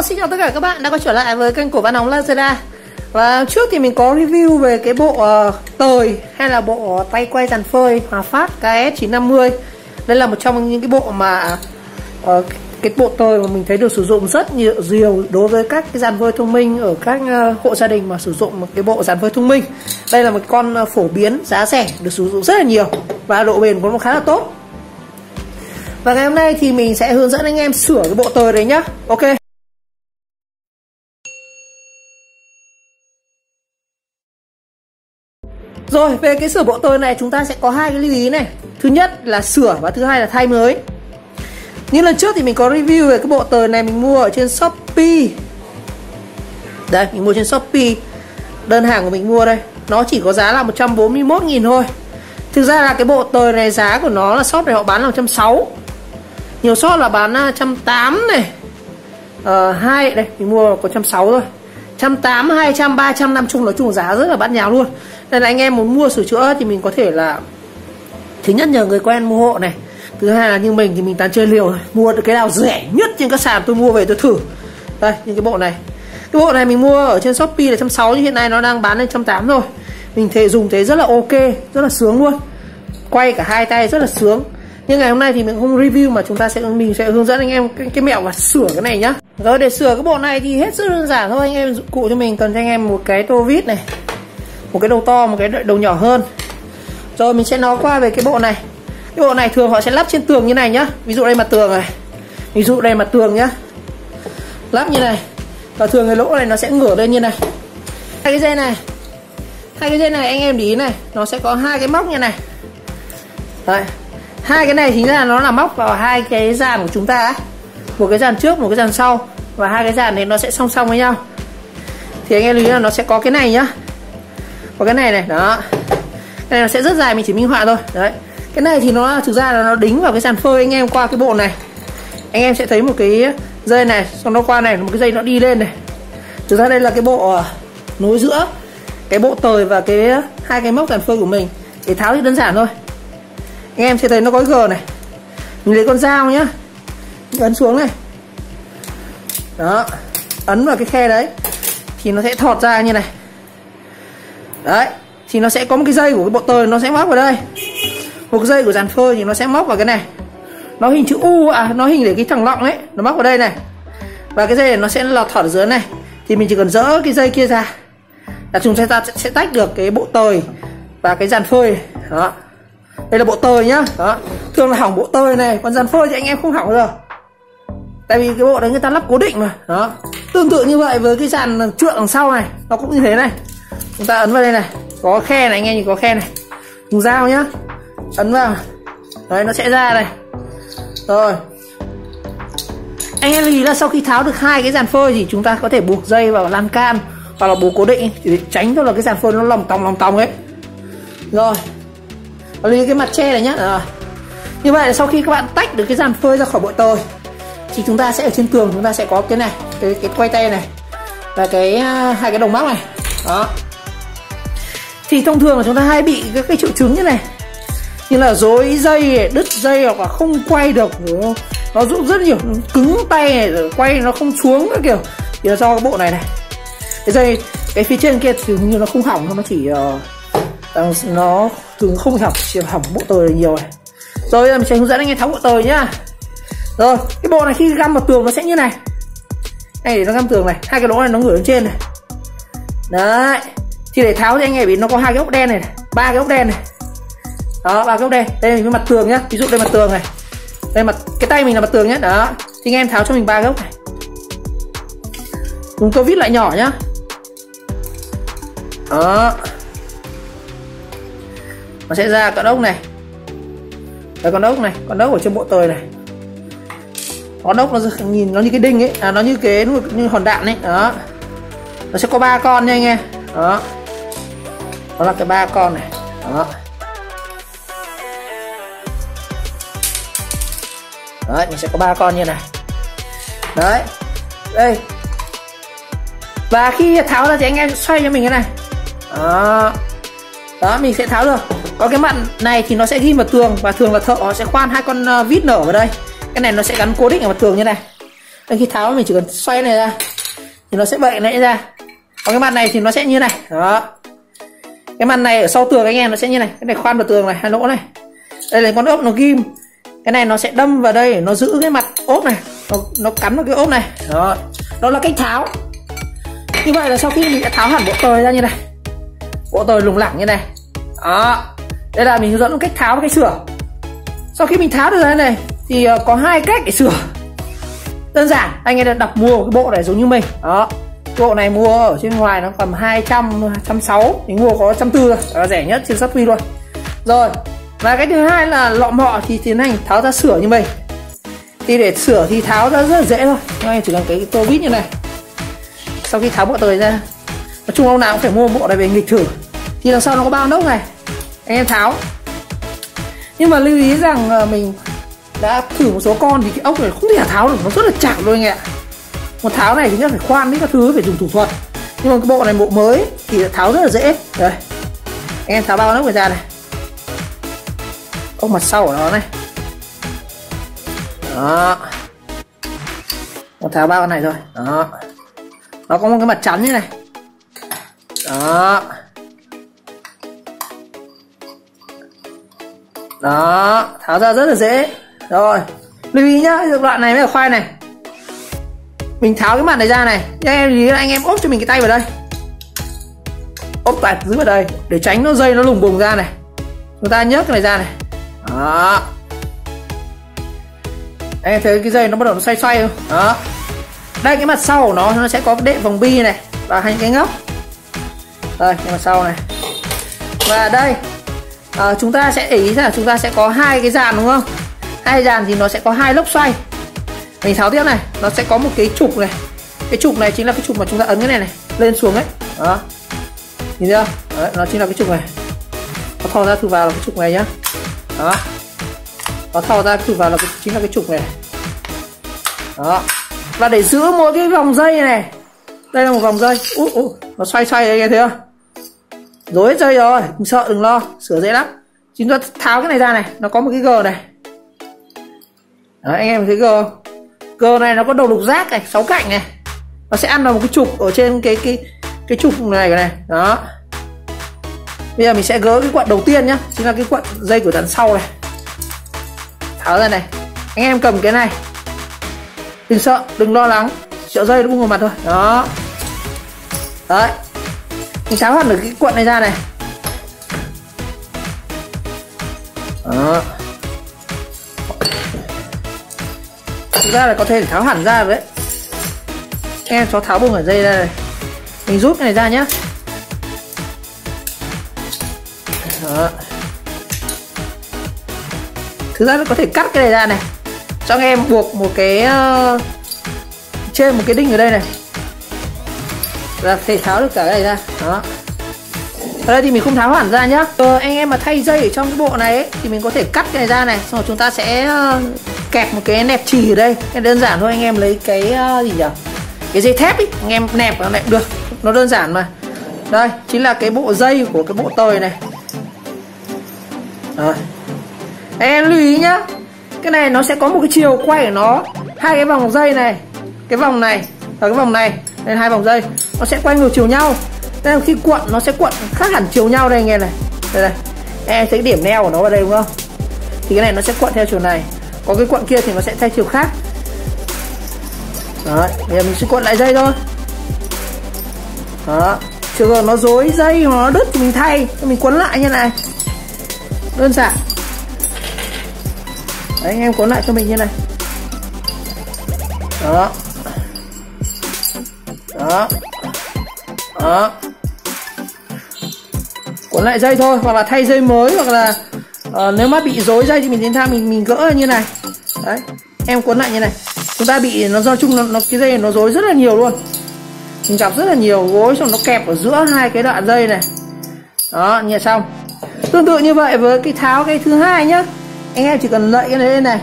Xin chào tất cả các bạn đã quay trở lại với kênh của Văn Hóng Lazada. Và trước thì mình có review về cái bộ tời hay là bộ tay quay dàn phơi Hòa Phát KS950. Đây là một trong những cái bộ mà cái bộ tời mà mình thấy được sử dụng rất nhiều đối với các cái dàn phơi thông minh ở các hộ gia đình mà sử dụng một cái bộ dàn phơi thông minh. Đây là một con phổ biến, giá rẻ, được sử dụng rất là nhiều và độ bền của nó khá là tốt. Và ngày hôm nay thì mình sẽ hướng dẫn anh em sửa cái bộ tời đấy nhá. Ok. Rồi, về cái sửa bộ tời này chúng ta sẽ có hai cái lưu ý này. Thứ nhất là sửa và thứ hai là thay mới. Như lần trước thì mình có review về cái bộ tời này, mình mua ở trên Shopee. Đây, mình mua trên Shopee. Đơn hàng của mình mua đây, nó chỉ có giá là 141.000 thôi. Thực ra là cái bộ tời này giá của nó là shop này họ bán là 160. Nhiều shop là bán 180 này. Hai đây, mình mua có 160 thôi. 180, 200, 300, 500, nói chung là giá rất là bát nháo luôn. Nên là anh em muốn mua sửa chữa thì mình có thể là thứ nhất nhờ người quen mua hộ này. Thứ hai là như mình thì mình toàn chơi liều, mua được cái nào rẻ nhất trên các sàn tôi mua về tôi thử. Đây, như cái bộ này. Cái bộ này mình mua ở trên Shopee là 160, nhưng hiện nay nó đang bán lên 180 rồi. Mình thấy dùng thấy rất là ok, rất là sướng luôn. Quay cả hai tay rất là sướng. Nhưng ngày hôm nay thì mình không review mà mình sẽ hướng dẫn anh em cái mẹo và sửa cái này nhá. Rồi, để sửa cái bộ này thì hết sức đơn giản thôi anh em. Dụng cụ cho mình cần cho anh em một cái tô vít này, một cái đầu to, một cái đầu nhỏ hơn. Rồi mình sẽ nói qua về cái bộ này. Cái bộ này thường họ sẽ lắp trên tường như này nhá. Ví dụ đây mặt tường này, ví dụ đây mặt tường nhá, lắp như này. Và thường cái lỗ này nó sẽ ngửa lên như này. Hai cái dây này anh em để ý này, nó sẽ có hai cái móc như này. Đấy. Hai cái này chính là nó là móc vào hai cái dàn của chúng ta ấy. Một cái dàn trước, một cái dàn sau. Và hai cái dàn này nó sẽ song song với nhau. Thì anh em lưu ý là nó sẽ có cái này nhá, có cái này này, đó. Cái này nó sẽ rất dài, mình chỉ minh họa thôi. Đấy. Cái này thì nó thực ra là nó đính vào cái dàn phơi anh em qua cái bộ này. Anh em sẽ thấy một cái dây này, xong nó qua này, một cái dây nó đi lên này. Thực ra đây là cái bộ nối giữa cái bộ tời và cái hai cái móc dàn phơi của mình. Để tháo thì đơn giản thôi. Anh em sẽ thấy nó có cái gờ này. Mình lấy con dao nhá, ấn xuống này. Đó, ấn vào cái khe đấy thì nó sẽ thọt ra như này. Đấy, thì nó sẽ có một cái dây của cái bộ tời nó sẽ móc vào đây. Một cái dây của dàn phơi thì nó sẽ móc vào cái này. Nó hình chữ U nó hình để cái thằng lọng ấy, nó móc vào đây này. Và cái dây này nó sẽ lọt thọt ở dưới này. Thì mình chỉ cần dỡ cái dây kia ra là chúng ta sẽ tách được cái bộ tời và cái dàn phơi. Đó. Đây là bộ tời nhá. Đó. Thường là hỏng bộ tời này, còn dàn phơi thì anh em không hỏng rồi. Tại vì cái bộ đấy người ta lắp cố định mà. Đó. Tương tự như vậy với cái dàn trượng đằng sau này, nó cũng như thế này. Chúng ta ấn vào đây này, có khe này, anh em nhìn có khe này. Dùng dao nhá, ấn vào. Đấy, nó sẽ ra này. Rồi. Anh em lưu ý là sau khi tháo được hai cái dàn phơi thì chúng ta có thể buộc dây vào lan can hoặc là buộc cố định để tránh cho là cái dàn phơi nó lòng tòng ấy. Rồi. Lưu ý cái mặt che này nhá. Rồi. Như vậy là sau khi các bạn tách được cái dàn phơi ra khỏi bộ tời thì chúng ta sẽ ở trên tường chúng ta sẽ có cái này, cái quay tay này và cái hai cái đồng móc này. Đó. Thì thông thường là chúng ta hay bị các cái triệu chứng như này, như là rối dây, đứt dây hoặc là không quay được, nó rút rất nhiều, cứng tay này, rồi quay nó không xuống các kiểu. Thì là do cái bộ này này, cái dây cái phía trên kia thì như nó không hỏng, nó chỉ nó thường không hỏng, chỉ hỏng bộ tời nhiều này. Rồi mình sẽ hướng dẫn anh em tháo bộ tời nhá. Rồi cái bộ này khi găm vào tường nó sẽ như này. Đây để nó găm tường này, hai cái lỗ này nó ngửa lên trên này. Đấy. Thì để tháo thì anh em biết nó có hai cái ốc đen này, ba cái ốc đen này. Đó, ba cái ốc đen. Đây là cái mặt tường nhá. Ví dụ đây mặt tường này. Đây cái tay mình là mặt tường nhá. Đó. Thì anh em tháo cho mình ba cái ốc này. Dùng tô vít lại nhỏ nhá. Đó. Nó sẽ ra con ốc này. Đây con ốc này, con ốc ở trên bộ tời này. Con ốc nó nhìn nó như cái đinh ấy, nó như hòn đạn ấy. Đó. Nó sẽ có 3 con nha anh em. Đó. Đó là cái 3 con này. Đó. Đấy, mình sẽ có 3 con như này. Đấy. Đây. Và khi tháo ra thì anh em xoay cho mình cái này. Đó. Đó, mình sẽ tháo được. Có cái mặt này thì nó sẽ ghim vào tường và thường là thợ họ sẽ khoan hai con vít nở vào đây. Cái này nó sẽ gắn cố định ở mặt tường như này. Đây, khi tháo mình chỉ cần xoay này ra thì nó sẽ bậy này ra. Còn cái mặt này thì nó sẽ như này. Đó. Cái mặt này ở sau tường anh em nó sẽ như này. Cái này khoan vào tường này, hai lỗ này. Đây là con ốp nó ghim. Cái này nó sẽ đâm vào đây, nó giữ cái mặt ốp này, nó cắn vào cái ốp này. Đó. Đó là cách tháo. Như vậy là sau khi mình đã tháo hẳn bộ tời ra như này, bộ tời lủng lẳng như này. Đó. Đây là mình hướng dẫn cách tháo và cách sửa. Sau khi mình tháo được ra này thì có hai cách để sửa. Đơn giản, anh em đặt mua cái bộ này giống như mình. Đó. Bộ này mua ở trên ngoài nó tầm 200, 160, mình mua có 140 thôi, là rẻ nhất trên Shopee luôn. Rồi, và cái thứ hai là lọ mọ thì tiến hành tháo ra sửa như mình. Thì để sửa thì tháo ra rất là dễ thôi. Anh em chỉ cần cái tô vít như này. Sau khi tháo bộ tời ra, nói chung ông nào cũng phải mua bộ này về nghịch thử. Thì đằng sau nó có bao nốc này, anh em tháo. Nhưng mà lưu ý rằng mình đã thử một số con thì cái ốc này không thể tháo được, nó rất là chặt luôn anh ạ. Một tháo này thì nhất phải khoan với các thứ, phải dùng thủ thuật. Nhưng mà cái bộ này bộ mới thì tháo rất là dễ. Đây, anh em tháo bao nốc này ra này, ốc mặt sau của nó này. Đó, một tháo bao này thôi. Đó, nó có một cái mặt chắn như này. Đó. Đó, tháo ra rất là dễ. Rồi, lưu ý nhá, đoạn này mới là khoai này. Mình tháo cái mặt này ra này, anh em lý là anh em ốp cho mình cái tay vào đây, ốp tại dưới vào đây để tránh nó dây nó lùng bùng ra này. Chúng ta nhấc cái này ra này. Đó, anh em thấy cái dây nó bắt đầu nó xoay xoay không? Đó, đây cái mặt sau của nó sẽ có đệm vòng bi này và hai cái ngóc. Đây cái mặt sau này. Và đây chúng ta sẽ để ý là chúng ta sẽ có hai cái dàn đúng không? Hai dàn thì nó sẽ có hai lốc xoay. Mình tháo tiếp này, nó sẽ có một cái trục này. Cái trục này chính là cái trục mà chúng ta ấn cái này lên xuống ấy. Đó, nhìn thấy không? Đấy, nó chính là cái trục này. Nó thò ra thử vào là cái trục này nhá. Đó, nó thò ra thử vào là chính là cái trục này. Đó, và để giữ mỗi cái vòng dây này, đây là một vòng dây. Nó xoay xoay đấy, nghe thấy không? Rối hết dây rồi, đừng sợ, đừng lo, sửa dễ lắm. Chúng ta tháo cái này ra này, nó có một cái gờ này. Đấy, anh em thấy gờ không? Gờ này nó có đầu lục giác này, 6 cạnh này. Nó sẽ ăn vào một cái trục ở trên cái trục này. Đó. Bây giờ mình sẽ gỡ cái quận đầu tiên nhá, chính là cái quận dây của đằng sau này. Tháo ra này. Anh em cầm cái này, đừng sợ, đừng lo lắng, sợ dây nó bung vào mặt thôi. Đó. Đấy, mình tháo hẳn được cái quận này ra này. Đó, thực ra là có thể tháo hẳn ra rồi đấy. Em cho tháo bung ở dây ra này, mình rút cái này ra nhá. Đó, thực ra nó có thể cắt cái này ra này, cho anh em buộc một cái trên một cái đinh ở đây này là thể tháo được cả cái này ra. Đó, ở đây thì mình không tháo hẳn ra nhá. Anh em mà thay dây ở trong cái bộ này ấy, thì mình có thể cắt cái này ra này, xong rồi chúng ta sẽ kẹp một cái nẹp chì ở đây. Cái đơn giản thôi, anh em lấy cái gì nhỉ, cái dây thép ấy, anh em nẹp vào này được, nó đơn giản mà. Đây chính là cái bộ dây của cái bộ tời này. Rồi, anh em lưu ý nhá, cái này nó sẽ có một cái chiều quay của nó, hai cái vòng dây này, cái vòng này và cái vòng này, nên hai vòng dây nó sẽ quay ngược chiều nhau. Nên khi cuộn nó sẽ cuộn khác hẳn chiều nhau đây anh em này. Đây, em thấy điểm neo của nó vào đây đúng không? Thì cái này nó sẽ cuộn theo chiều này, còn cái cuộn kia thì nó sẽ theo chiều khác. Đấy, bây giờ mình sẽ cuộn lại dây thôi. Đó, trường hợp nó rối dây hoặc nó đứt thì mình thay, mình quấn lại như này, đơn giản. Đấy, anh em quấn lại cho mình như này. Đó. Đó. Đó, cuốn lại dây thôi, hoặc là thay dây mới, hoặc là nếu mà bị rối dây thì mình đến thang mình gỡ như này. Đấy, em cuốn lại như này. Chúng ta bị nó do chung nó cái dây nó rối rất là nhiều luôn, mình gặp rất là nhiều gối, xong nó kẹp ở giữa hai cái đoạn dây này. Đó, như xong. Tương tự như vậy với cái tháo cái thứ hai nhá, anh em chỉ cần lạy cái này lên này.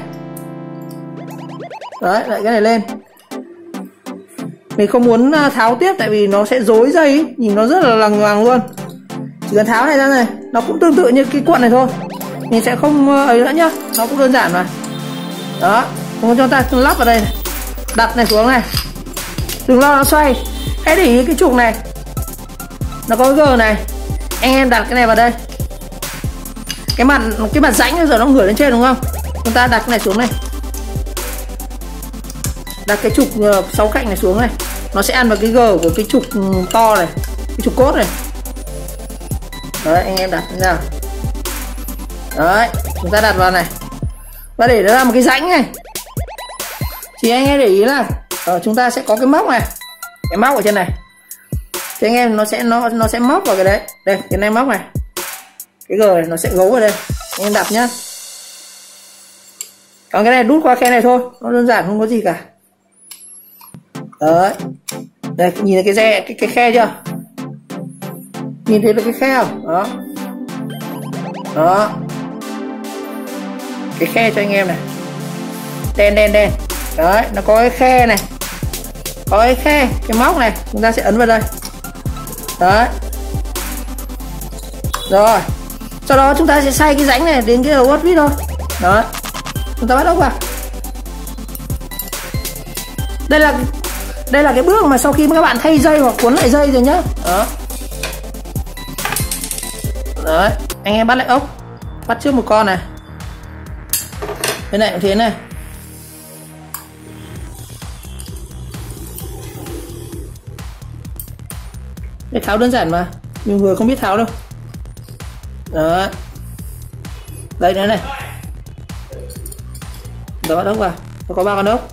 Đấy, lạy cái này lên. Mình không muốn tháo tiếp tại vì nó sẽ rối dây ý. Nhìn nó rất là lằng ngoằng luôn. Chỉ cần tháo này ra này, nó cũng tương tự như cái cuộn này thôi, mình sẽ không ấy nữa nhá, nó cũng đơn giản mà. Đó, không cho ta lắp vào đây này. đặt này xuống này, đừng lo nó xoay. Hãy để ý cái trục này nó có cái G này, anh em đặt cái này vào đây. Cái mặt rãnh bây giờ nó ngửa lên trên đúng không? Chúng ta đặt cái này xuống này, đặt cái trục 6 cạnh này xuống này, nó sẽ ăn vào cái G của cái trục to này, cái trục cốt này. Đấy, anh em đặt như nào. Đấy, chúng ta đặt vào này và để nó ra một cái rãnh này. Thì anh em để ý là chúng ta sẽ có cái móc này, cái móc ở trên này. Thì anh em nó sẽ móc vào cái đấy. Đây, cái này móc này, cái G này nó sẽ gấu vào đây. Anh em đặt nhá. Còn cái này đút qua khe này thôi, nó đơn giản không có gì cả. Đấy, đây nhìn thấy cái khe chưa? Nhìn thấy được cái khe không? Đó, đó, cái khe cho anh em này, đen. Đấy, nó có cái khe này, có cái khe, cái móc này, chúng ta sẽ ấn vào đây. Đấy, rồi sau đó chúng ta sẽ xoay cái rãnh này đến cái đầu ớt vít thôi. Đó, chúng ta bắt ốc vào. Đây là cái bước mà sau khi các bạn thay dây hoặc cuốn lại dây rồi nhá. Đó, đấy, anh em bắt lại ốc, bắt trước một con này, bên này cũng thế này. Để tháo đơn giản mà, nhiều người không biết tháo đâu. Đó, đây nữa này, đó, bắt ốc vào, nó có 3 con ốc.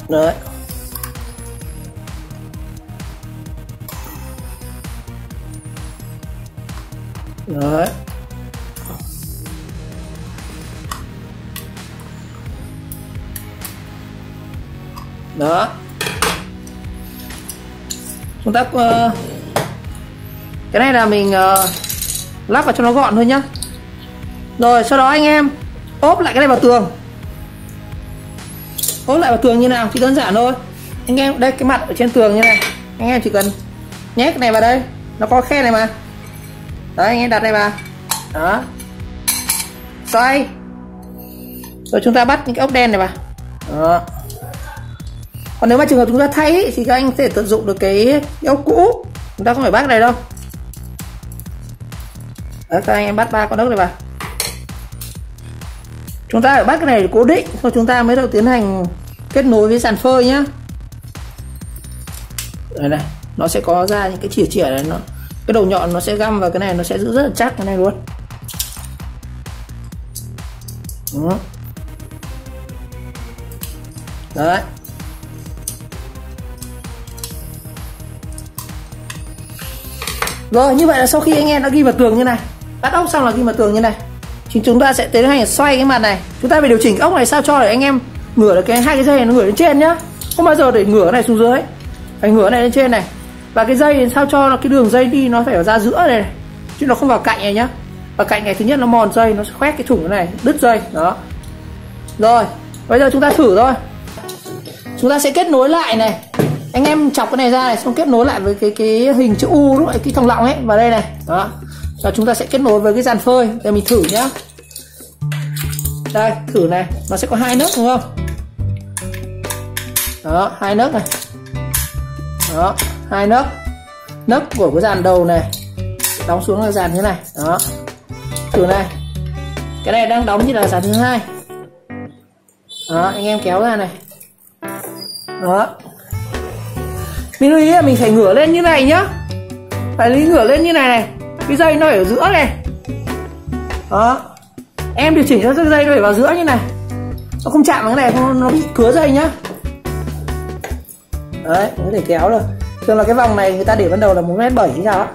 Đấy, đấy, đó, chúng ta cái này là mình lắp vào cho nó gọn thôi nhá. Rồi sau đó anh em ốp lại cái này vào tường. Ốp lại vào tường như nào thì đơn giản thôi. Anh em đây, cái mặt ở trên tường như này, anh em chỉ cần nhét cái này vào đây, nó có khe này mà. Đấy, anh em đặt này vào. Đó, xoay. Rồi chúng ta bắt những cái ốc đen này vào. Đó. Còn nếu mà trường hợp chúng ta thay ý, thì các anh có thể tận dụng được cái ốc cũ, chúng ta không phải bắt cái này đâu. Đấy, các anh em bắt 3 con ốc này vào. Chúng ta phải bắt cái này để cố định, rồi chúng ta mới đầu tiến hành kết nối với sàn phơi nhá. Đây này, nó sẽ có ra những cái chìa này, nó cái đầu nhọn nó sẽ găm vào cái này, nó sẽ giữ rất là chắc cái này luôn. Đó. Đấy, rồi như vậy là sau khi anh em đã ghi vào tường như này, bắt ốc xong là ghi vào tường như này, thì chúng ta sẽ tiến hành xoay cái mặt này. Chúng ta phải điều chỉnh cái ốc này sao cho để anh em ngửa được hai cái dây này nó ngửa lên trên nhá, không bao giờ để ngửa cái này xuống dưới, phải ngửa này lên trên này. Và cái dây sao cho cái đường dây đi nó phải ở ra giữa này, chứ nó không vào cạnh này nhá. Và cạnh này thứ nhất nó mòn dây, nó sẽ khoét cái thủng này, đứt dây. Đó, rồi bây giờ chúng ta thử thôi. Chúng ta sẽ kết nối lại này, anh em chọc cái này ra này, xong kết nối lại với cái hình chữ U lúc này, cái thòng lọng ấy vào đây này. Đó, và chúng ta sẽ kết nối với cái dàn phơi để mình thử nhá. Đây, thử này, nó sẽ có 2 nấc đúng không? Đó, 2 nấc này. Đó, 2 nấc. Nấc của cái dàn đầu này đóng xuống là dàn thế này. Đó, thử này, cái này đang đóng như là dàn thứ 2. Đó, anh em kéo ra này. Đó, mình lưu ý là mình phải ngửa lên như này nhá, phải ngửa lên như này này, cái dây nó ở giữa này. Đó, em điều chỉnh cho cái dây nó phải vào giữa như này, nó không chạm vào cái này, không nó bị cứa dây nhá. Đấy, có thể kéo được. Thường là cái vòng này người ta để ban đầu là 1m7 hay sao á,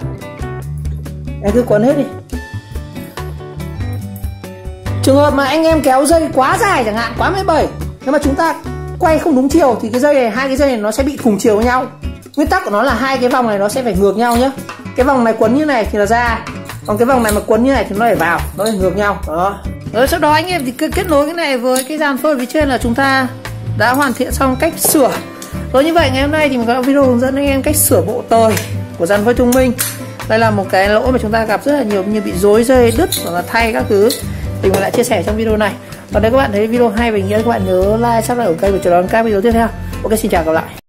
em cứ quấn hết đi. Trường hợp mà anh em kéo dây quá dài chẳng hạn, quá 1m7, nhưng mà chúng ta quay không đúng chiều thì cái dây này, hai cái dây này nó sẽ bị cùng chiều với nhau. Nguyên tắc của nó là hai cái vòng này nó sẽ phải ngược nhau nhá. Cái vòng này quấn như này thì là ra, còn cái vòng này mà quấn như này thì nó phải vào, nó phải ngược nhau. Đó. Rồi sau đó anh em thì kết nối cái này với cái dàn phơi phía trên là chúng ta đã hoàn thiện xong cách sửa. Rồi như vậy ngày hôm nay thì mình có video hướng dẫn anh em cách sửa bộ tời của dàn phơi thông minh. Đây là một cái lỗi mà chúng ta gặp rất là nhiều, như bị rối dây, đứt hoặc là thay các thứ, thì mình lại chia sẻ trong video này. Còn nếu các bạn thấy video hay và ý nghĩa, các bạn nhớ like, subscribe ở kênh và chờ đón các video tiếp theo. Ok, xin chào, gặp lại.